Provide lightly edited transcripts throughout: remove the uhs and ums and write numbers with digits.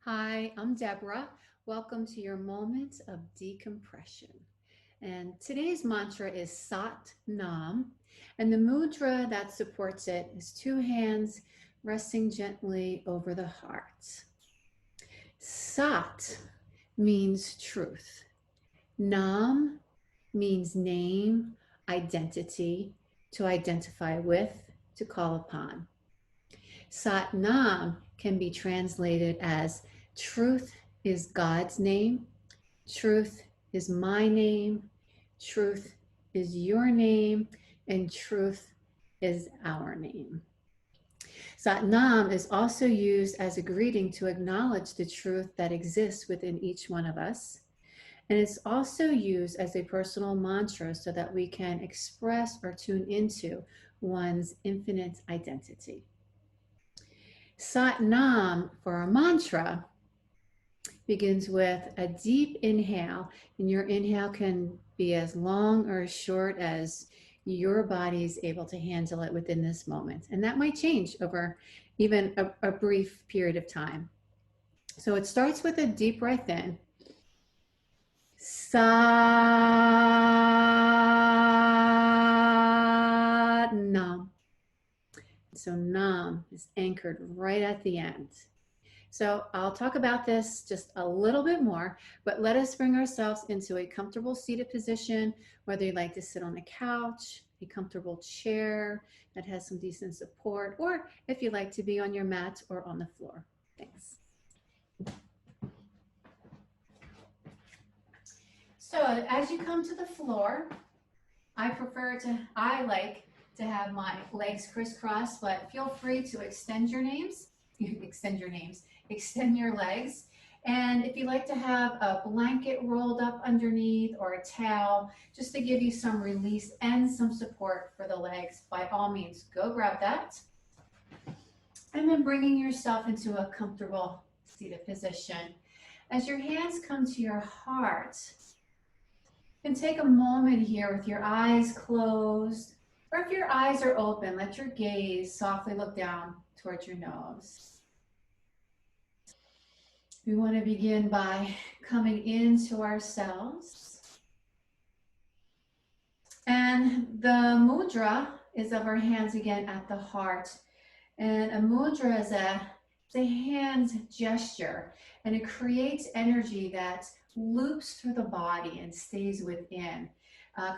Hi, I'm Deborah. Welcome to your moment of decompression. And today's mantra is Sat Nam. And the mudra that supports it is two hands resting gently over the heart. Sat means truth. Nam means name, identity, to identify with, to call upon. Sat Nam can be translated as truth is God's name, truth is my name, truth is your name, and truth is our name. Sat Nam is also used as a greeting to acknowledge the truth that exists within each one of us. And it's also used as a personal mantra so that we can express or tune into one's infinite identity. Sat Nam for our mantra begins with a deep inhale, and your inhale can be as long or as short as your body is able to handle it within this moment. And that might change over even a brief period of time. So it starts with a deep breath in. Sat Nam. So Nam is anchored right at the end. So I'll talk about this just a little bit more, but let us bring ourselves into a comfortable seated position, whether you'd like to sit on a couch, a comfortable chair that has some decent support, or if you'd like to be on your mat or on the floor. Thanks. So as you come to the floor, I like to have my legs crisscrossed, but feel free to extend your legs. And if you like to have a blanket rolled up underneath or a towel, just to give you some release and some support for the legs, by all means, go grab that. And then bringing yourself into a comfortable seated position. As your hands come to your heart, you can take a moment here with your eyes closed, or if your eyes are open, let your gaze softly look down towards your nose. We want to begin by coming into ourselves. And the mudra is of our hands again at the heart. And a mudra is a hand gesture, and it creates energy that loops through the body and stays within,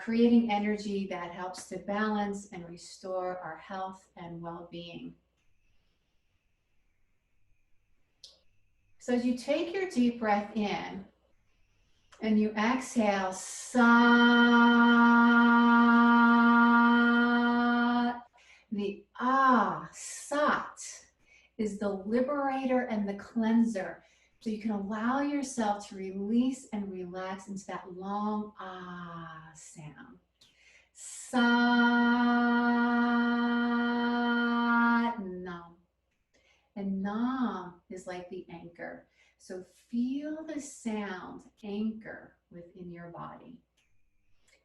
creating energy that helps to balance and restore our health and well-being. So as you take your deep breath in and you exhale, Sat, the Sat is the liberator and the cleanser. So you can allow yourself to release and relax into that long sound. Sat Nam. And Nam is like the anchor. So feel the sound anchor within your body.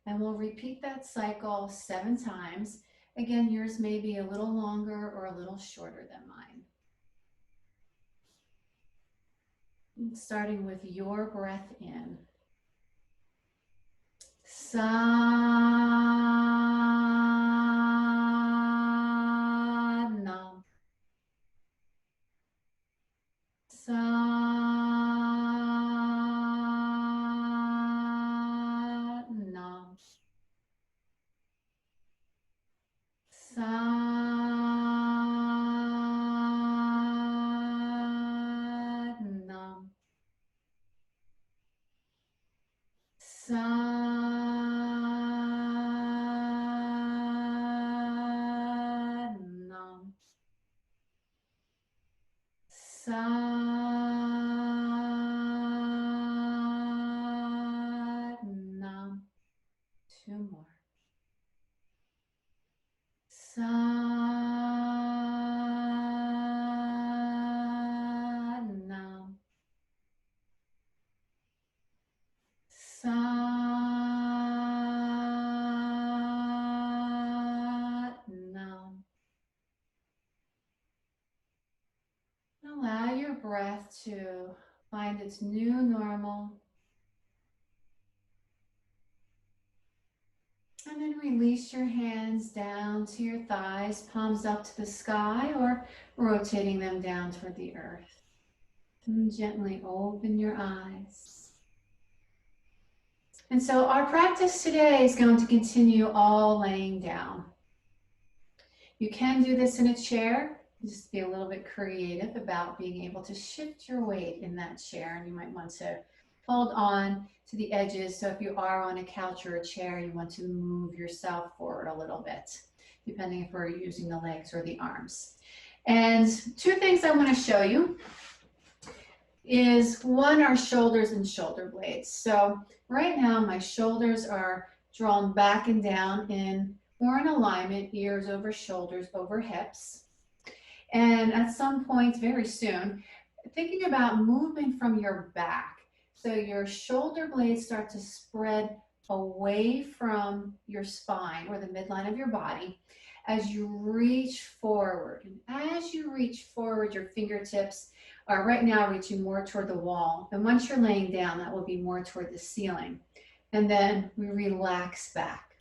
And we'll repeat that cycle 7 times. Again, yours may be a little longer or a little shorter than mine. Starting with your breath in. Sat Nam. Sat Nam. Sat Nam. Sat Nam. Sat Nam. 2 more. Sat Nam. Sat Nam. Allow your breath to find its new normal. And then release your hands down to your thighs, palms up to the sky, or rotating them down toward the earth. And gently open your eyes. And so our practice today is going to continue all laying down. You can do this in a chair. Just be a little bit creative about being able to shift your weight in that chair. And you might want to hold on to the edges. So if you are on a couch or a chair, you want to move yourself forward a little bit, depending if we're using the legs or the arms. And two things I want to show you is one, our shoulders and shoulder blades. So right now my shoulders are drawn back and down in more in alignment, ears over shoulders, over hips. And at some point very soon, thinking about movement from your back. So your shoulder blades start to spread away from your spine or the midline of your body as you reach forward. And as you reach forward, your fingertips are right now reaching more toward the wall. And once you're laying down, that will be more toward the ceiling. And then we relax back.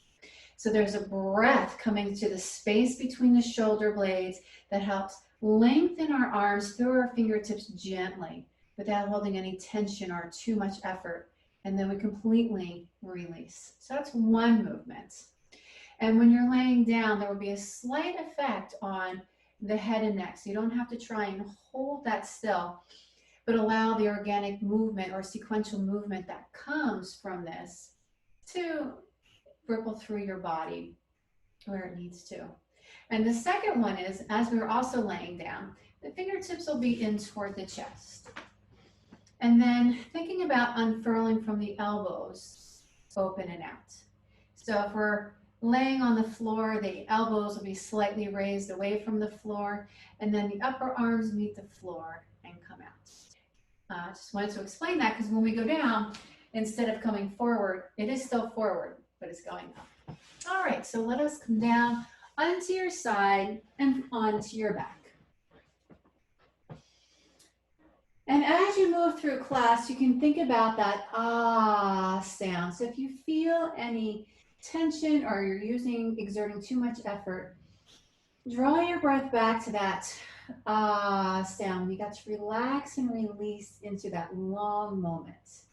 So there's a breath coming to the space between the shoulder blades that helps lengthen our arms through our fingertips gently without holding any tension or too much effort. And then we completely release. So that's one movement. And when you're laying down, there will be a slight effect on the head and neck. So you don't have to try and hold that still, but allow the organic movement or sequential movement that comes from this to ripple through your body where it needs to. And the second one is, as we're also laying down, the fingertips will be in toward the chest. And then thinking about unfurling from the elbows, open and out. So if we're laying on the floor, the elbows will be slightly raised away from the floor, and then the upper arms meet the floor and come out. Just wanted to explain that because when we go down, instead of coming forward, it is still forward, but it's going up. All right, so let us come down onto your side and onto your back. And as you move through class, you can think about that ah sound. So if you feel any tension or you're exerting too much effort, draw your breath back to that ah sound. You got to relax and release into that long moment.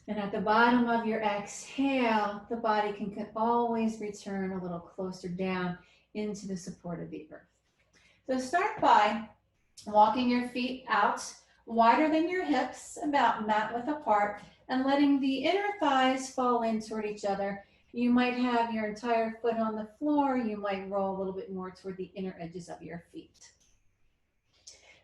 And at the bottom of your exhale, the body can always return a little closer down into the support of the earth. So start by walking your feet out wider than your hips, about mat width apart, and letting the inner thighs fall in toward each other. You might have your entire foot on the floor. You might roll a little bit more toward the inner edges of your feet.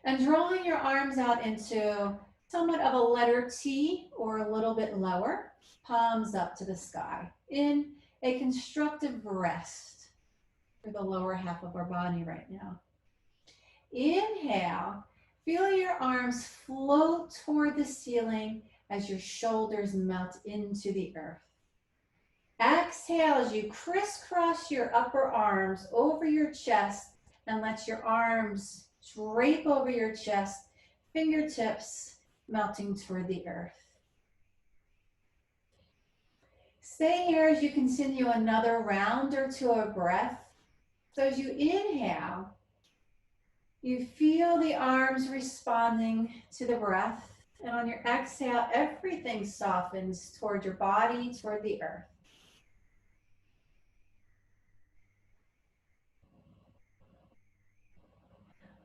And drawing your arms out into somewhat of a letter T or a little bit lower, palms up to the sky in a constructive rest for the lower half of our body right now. Inhale, feel your arms float toward the ceiling as your shoulders melt into the earth. Exhale as you crisscross your upper arms over your chest and let your arms drape over your chest, fingertips melting toward the earth. Stay here as you continue another round or two of breath. So as you inhale, you feel the arms responding to the breath. And on your exhale, everything softens toward your body, toward the earth.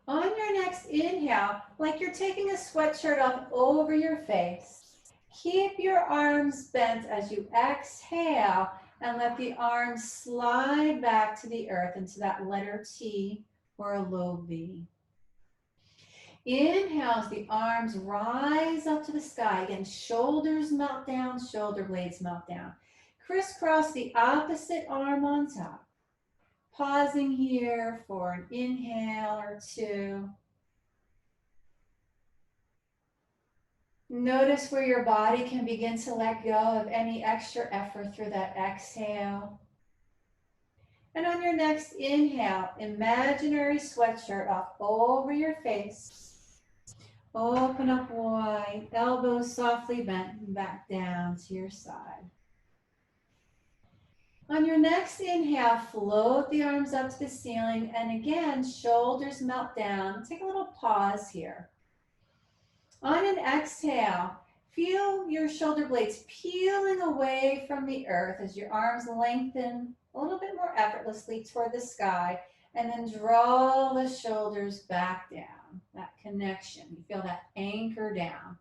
On your next inhale, like you're taking a sweatshirt off over your face, keep your arms bent as you exhale and let the arms slide back to the earth into that letter T or a low V. Inhale as the arms rise up to the sky. Again, shoulders melt down, shoulder blades melt down. Crisscross the opposite arm on top. Pausing here for an inhale or two. Notice where your body can begin to let go of any extra effort through that exhale. And on your next inhale, imaginary sweatshirt off over your face. Open up wide, elbows softly bent and back down to your side. On your next inhale, float the arms up to the ceiling, and again, shoulders melt down. Take a little pause here. On an exhale, feel your shoulder blades peeling away from the earth as your arms lengthen a little bit more effortlessly toward the sky, and then draw the shoulders back down. That connection, you feel that anchor down.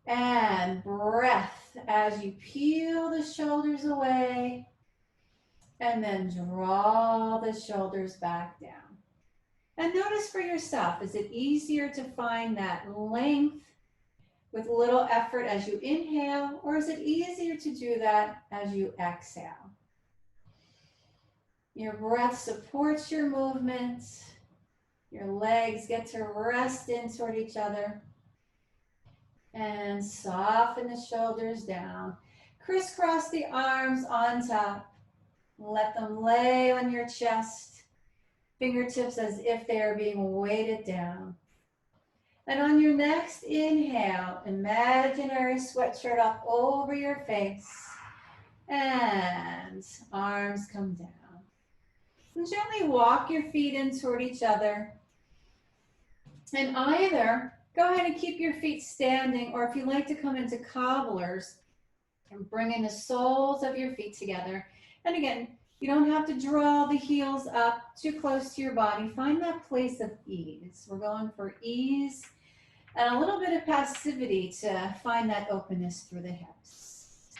And breath as you peel the shoulders away, and then draw the shoulders back down. And notice for yourself, is it easier to find that length with little effort as you inhale, or is it easier to do that as you exhale? Your breath supports your movement. Your legs get to rest in toward each other. And soften the shoulders down. Crisscross the arms on top. Let them lay on your chest. Fingertips as if they are being weighted down. And on your next inhale, imaginary sweatshirt up over your face. And arms come down. And gently walk your feet in toward each other. And either go ahead and keep your feet standing, or if you like to come into cobblers and bring in the soles of your feet together. And again, you don't have to draw the heels up too close to your body. Find that place of ease. We're going for ease and a little bit of passivity to find that openness through the hips.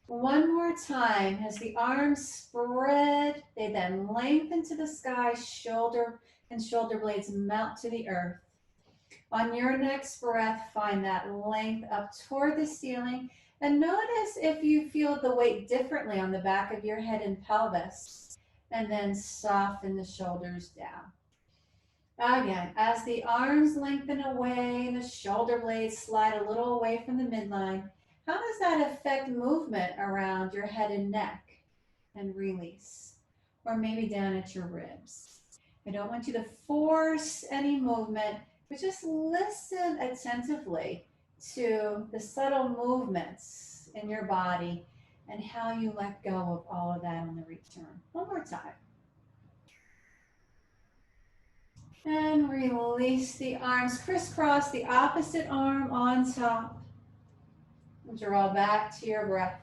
One more time, as the arms spread, they then lengthen to the sky, shoulder and shoulder blades melt to the earth. On your next breath, find that length up toward the ceiling, and notice if you feel the weight differently on the back of your head and pelvis, and then soften the shoulders down. Again, as the arms lengthen away and the shoulder blades slide a little away from the midline, how does that affect movement around your head and neck? And release, or maybe down at your ribs. I don't want you to force any movement, but just listen attentively to the subtle movements in your body and how you let go of all of that on the return. One more time. And release the arms, crisscross the opposite arm on top. And draw back to your breath.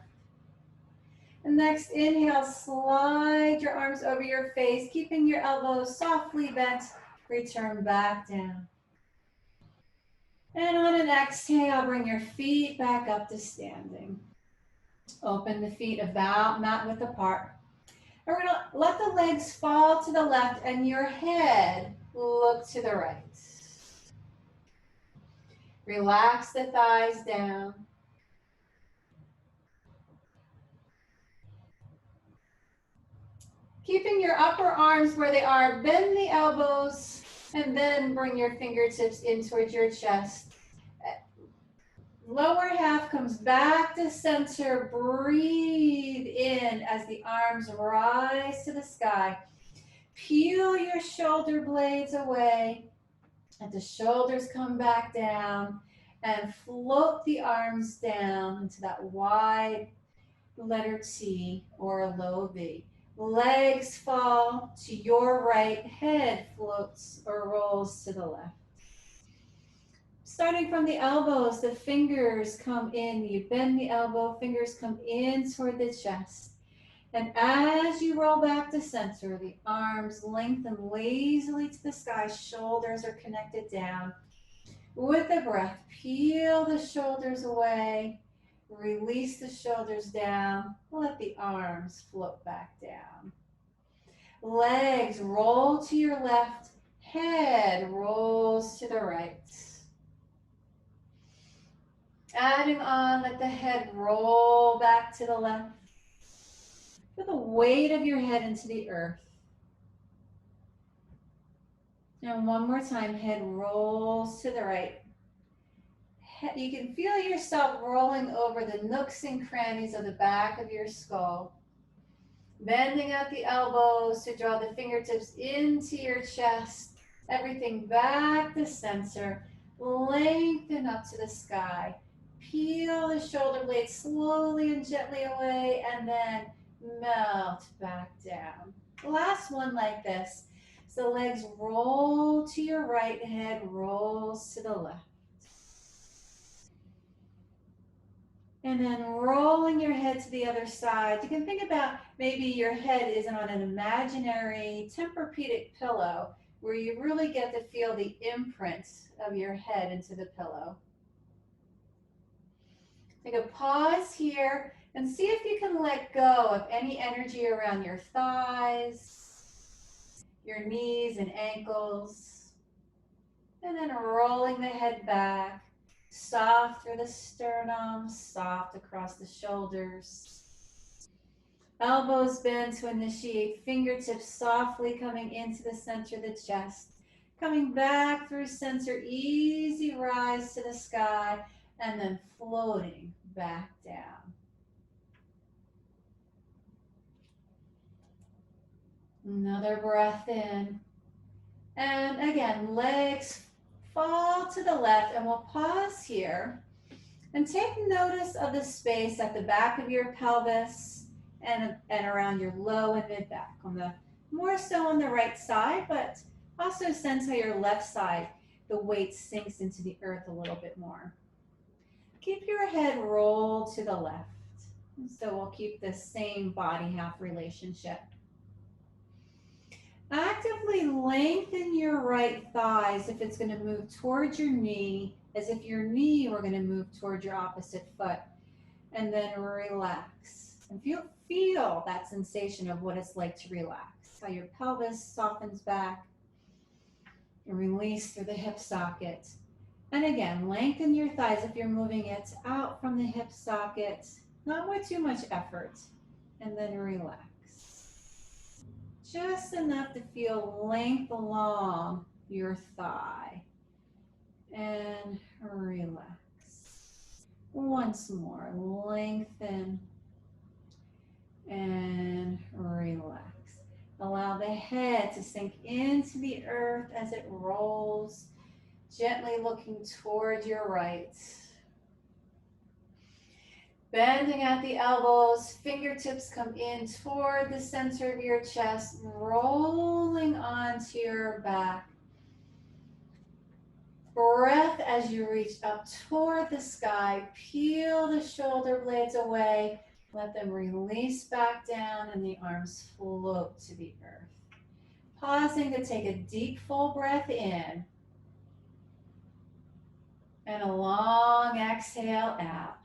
And next inhale, slide your arms over your face, keeping your elbows softly bent. Return back down. And on an exhale, bring your feet back up to standing. Open the feet about mat width apart. And we're gonna let the legs fall to the left and your head look to the right. Relax the thighs down. Keeping your upper arms where they are, bend the elbows and then bring your fingertips in towards your chest. Lower half comes back to center. Breathe in as the arms rise to the sky. Peel your shoulder blades away. And the shoulders come back down. And float the arms down into that wide letter T or a low V. Legs fall to your right. Head floats or rolls to the left. Starting from the elbows, the fingers come in. You bend the elbow, fingers come in toward the chest. And as you roll back to center, the arms lengthen lazily to the sky. Shoulders are connected down. With a breath, peel the shoulders away. Release the shoulders down. Let the arms float back down. Legs roll to your left. Head rolls to the right. Adding on, let the head roll back to the left. Feel the weight of your head into the earth. And one more time, head rolls to the right. You can feel yourself rolling over the nooks and crannies of the back of your skull. Bending out the elbows to draw the fingertips into your chest. Everything back to center. Lengthen up to the sky. Peel the shoulder blades slowly and gently away, and then melt back down. Last one like this. So legs roll to your right, head rolls to the left. And then rolling your head to the other side. You can think about maybe your head is on an imaginary Tempur-Pedic pillow where you really get to feel the imprint of your head into the pillow. Take a pause here and see if you can let go of any energy around your thighs, your knees and ankles. And then rolling the head back, soft through the sternum, soft across the shoulders. Elbows bend to initiate, fingertips softly coming into the center of the chest. Coming back through center, easy rise to the sky, and then floating back down. Another breath in. And again, legs fall to the left, and we'll pause here and take notice of the space at the back of your pelvis and around your low and mid back. More so on the right side, but also sense how your left side, the weight sinks into the earth a little bit more. Keep your head rolled to the left. So we'll keep the same body half relationship. Actively lengthen your right thighs if it's going to move towards your knee, as if your knee were going to move towards your opposite foot. And then relax. And feel that sensation of what it's like to relax. How your pelvis softens back and release through the hip socket. And again, lengthen your thighs if you're moving it out from the hip socket, not with too much effort. And then relax. Just enough to feel length along your thigh. And relax. Once more, lengthen and relax. Allow the head to sink into the earth as it rolls, gently looking toward your right. Bending at the elbows, fingertips come in toward the center of your chest, rolling onto your back. Breath as you reach up toward the sky, peel the shoulder blades away, let them release back down and the arms float to the earth. Pausing to take a deep full breath in and a long exhale out.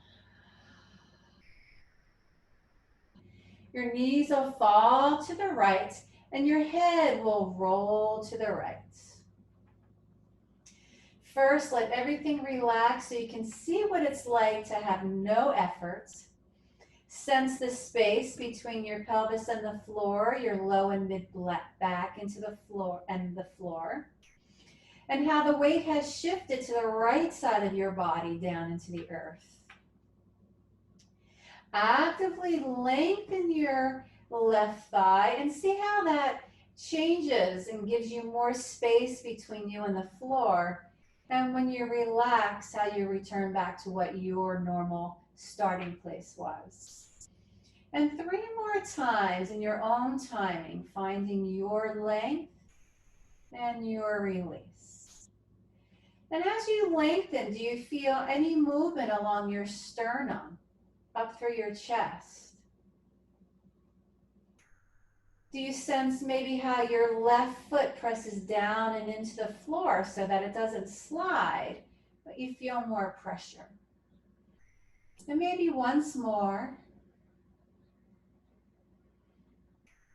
Your knees will fall to the right and your head will roll to the right. First, let everything relax so you can see what it's like to have no effort. Sense the space between your pelvis and the floor, your low and mid back into the floor and the floor. And how the weight has shifted to the right side of your body down into the earth. Actively lengthen your left thigh and see how that changes and gives you more space between you and the floor. And when you relax, how you return back to what your normal starting place was. And 3 more times in your own timing, finding your length and your release. And as you lengthen, do you feel any movement along your sternum? Up through your chest? Do you sense maybe how your left foot presses down and into the floor so that it doesn't slide, but you feel more pressure? And maybe once more.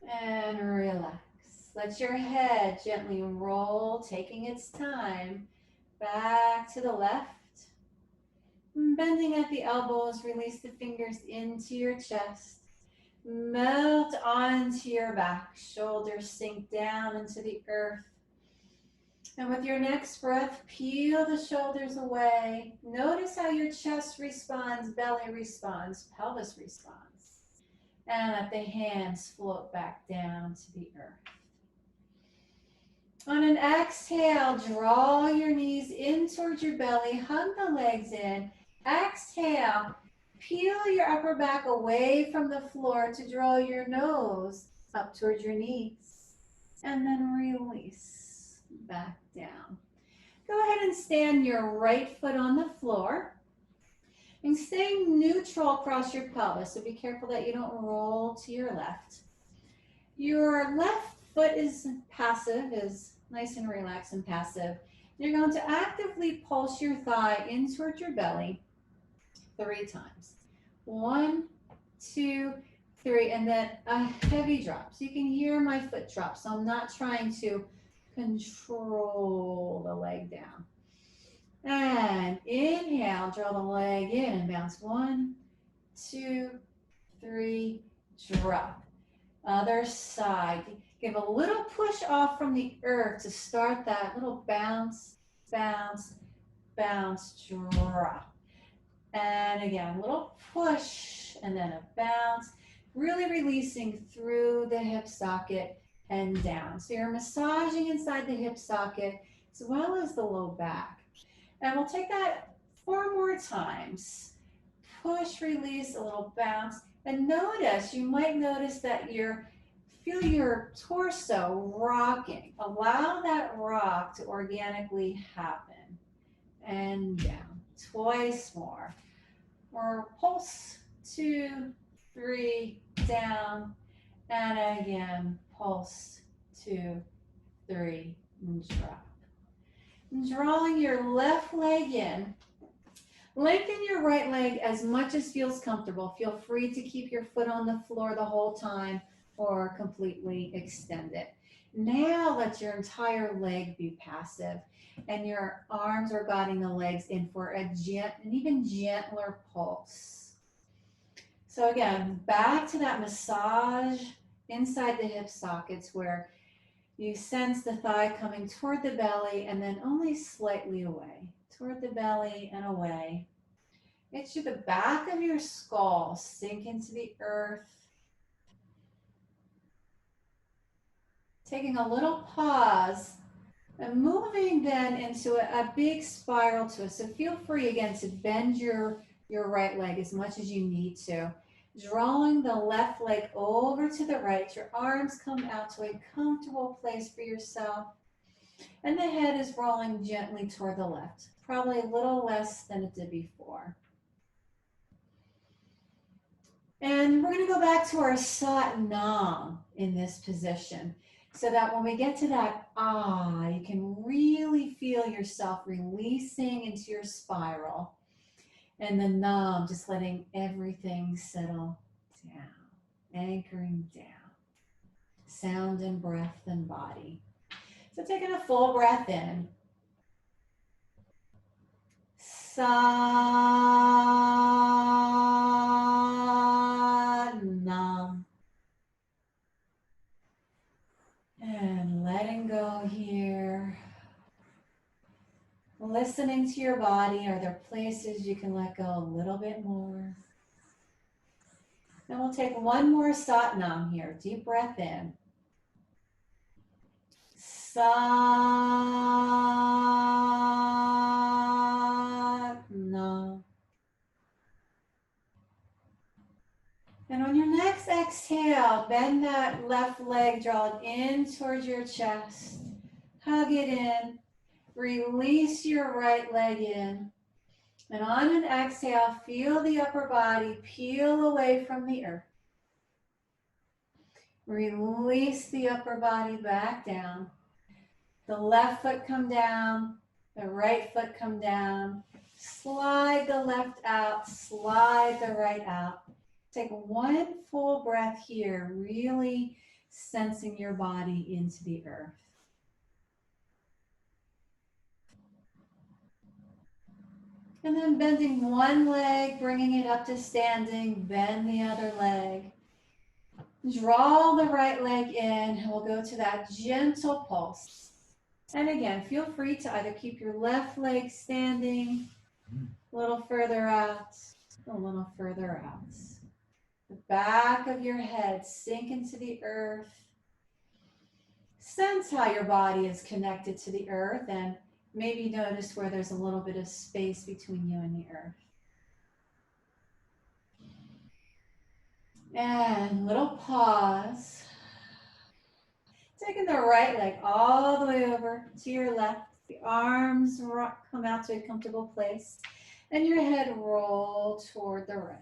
And relax. Let your head gently roll, taking its time, back to the left. Bending at the elbows, release the fingers into your chest. Melt onto your back. Shoulders sink down into the earth. And with your next breath, peel the shoulders away. Notice how your chest responds, belly responds, pelvis responds. And let the hands float back down to the earth. On an exhale, draw your knees in towards your belly, hug the legs in. Exhale, peel your upper back away from the floor to draw your nose up towards your knees. And then release back down. Go ahead and stand your right foot on the floor and stay neutral across your pelvis. So be careful that you don't roll to your left. Your left foot is passive, is nice and relaxed and passive. You're going to actively pulse your thigh in towards your belly 3 times. 1, 2, 3, and then a heavy drop. So you can hear my foot drop. So I'm not trying to control the leg down. And inhale, draw the leg in and bounce. 1, 2, 3, drop. Other side. Give a little push off from the earth to start that little bounce, bounce, bounce, drop. And again, a little push and then a bounce, really releasing through the hip socket and down. So you're massaging inside the hip socket as well as the low back. And we'll take that 4 more times. Push, release, a little bounce. And notice, you might notice that feel your torso rocking. Allow that rock to organically happen. And down. Twice more. Or pulse, 2, 3, down. And again, pulse, 2, 3, and drop. Drawing your left leg in. Lengthen your right leg as much as feels comfortable. Feel free to keep your foot on the floor the whole time or completely extend it. Now let your entire leg be passive and your arms are guiding the legs in for an even gentler pulse. So again, back to that massage inside the hip sockets where you sense the thigh coming toward the belly and then only slightly away. Toward the belly and away. Make sure the back of your skull sink into the earth. Taking a little pause and moving then into a big spiral twist. So feel free again to bend your right leg as much as you need to. Drawing the left leg over to the right. Your arms come out to a comfortable place for yourself. And the head is rolling gently toward the left, probably a little less than it did before. And we're going to go back to our Sat Nam in this position so that when we get to that ah, you can really feel yourself releasing into your spiral. And the Nam, just letting everything settle down, anchoring down. Sound and breath and body. So taking a full breath in. Sat Nam. And letting go here. Listening to your body. Are there places you can let go a little bit more? And we'll take one more Sat Nam here. Deep breath in. Sat Nam. And on your next exhale, bend that left leg, draw it in towards your chest. Hug it in. Release your right leg in. And on an exhale, feel the upper body peel away from the earth. Release the upper body back down. The left foot come down, the right foot come down. Slide the left out, slide the right out. Take one full breath here, really sensing your body into the earth. And then bending one leg, bringing it up to standing, bend the other leg. Draw the right leg in, and we'll go to that gentle pulse. And again, feel free to either keep your left leg standing a little further out, a little further out. The back of your head sink into the earth. Sense how your body is connected to the earth, and maybe notice where there's a little bit of space between you and the earth. And little pause. Taking the right leg all the way over to your left. The arms come out to a comfortable place. And your head roll toward the right.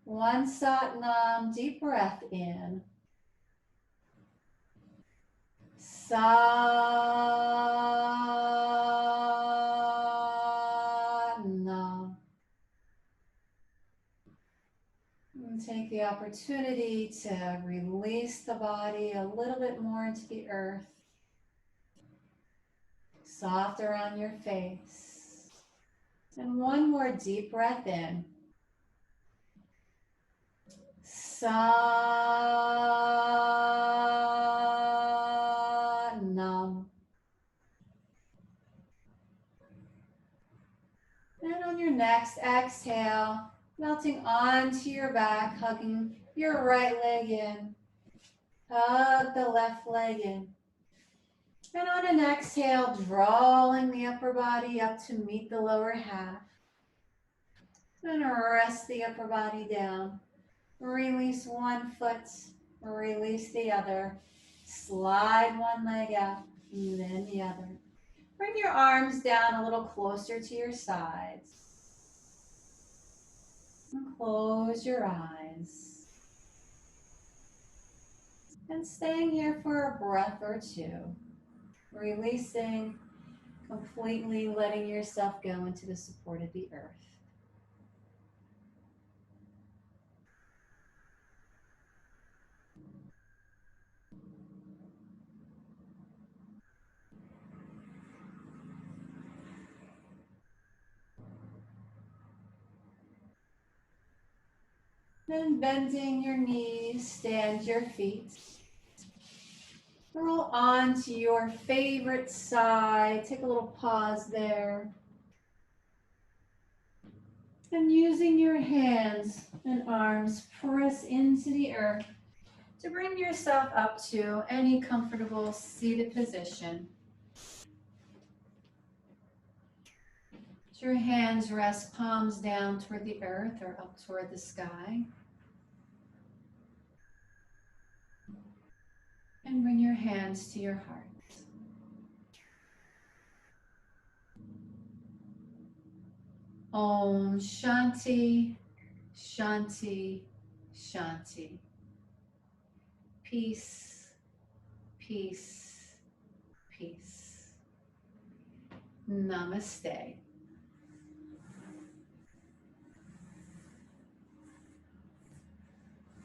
One Sat Nam, deep breath in. Sat Nam. And take the opportunity to release the body a little bit more into the earth. Soft around your face. And one more deep breath in. Sat Nam. And on your next exhale, melting onto your back, hugging your right leg in. Hug the left leg in. And on an exhale, drawing the upper body up to meet the lower half. And rest the upper body down. Release one foot, release the other. Slide one leg out, and then the other. Bring your arms down a little closer to your sides. And close your eyes. And staying here for a breath or two. Releasing, completely letting yourself go into the support of the earth. Then bending your knees, stand your feet. Roll onto your favorite side. Take a little pause there. And using your hands and arms, press into the earth to bring yourself up to any comfortable seated position. Let your hands rest palms down toward the earth or up toward the sky. And bring your hands to your heart. Om Shanti, Shanti, Shanti. Peace, peace, peace. Namaste.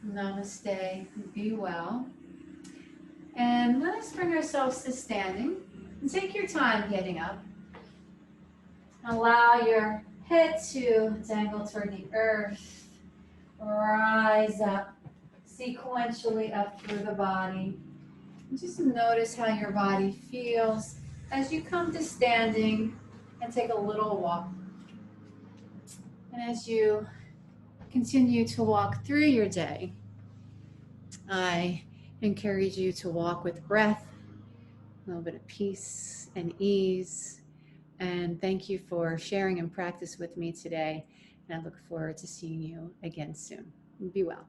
Namaste. Be well. And let us bring ourselves to standing. And take your time getting up. Allow your head to dangle toward the earth. Rise up sequentially up through the body. And just notice how your body feels as you come to standing and take a little walk. And as you continue to walk through your day, I encourage you to walk with breath, a little bit of peace and ease. And thank you for sharing and practice with me today. And I look forward to seeing you again soon. Be well.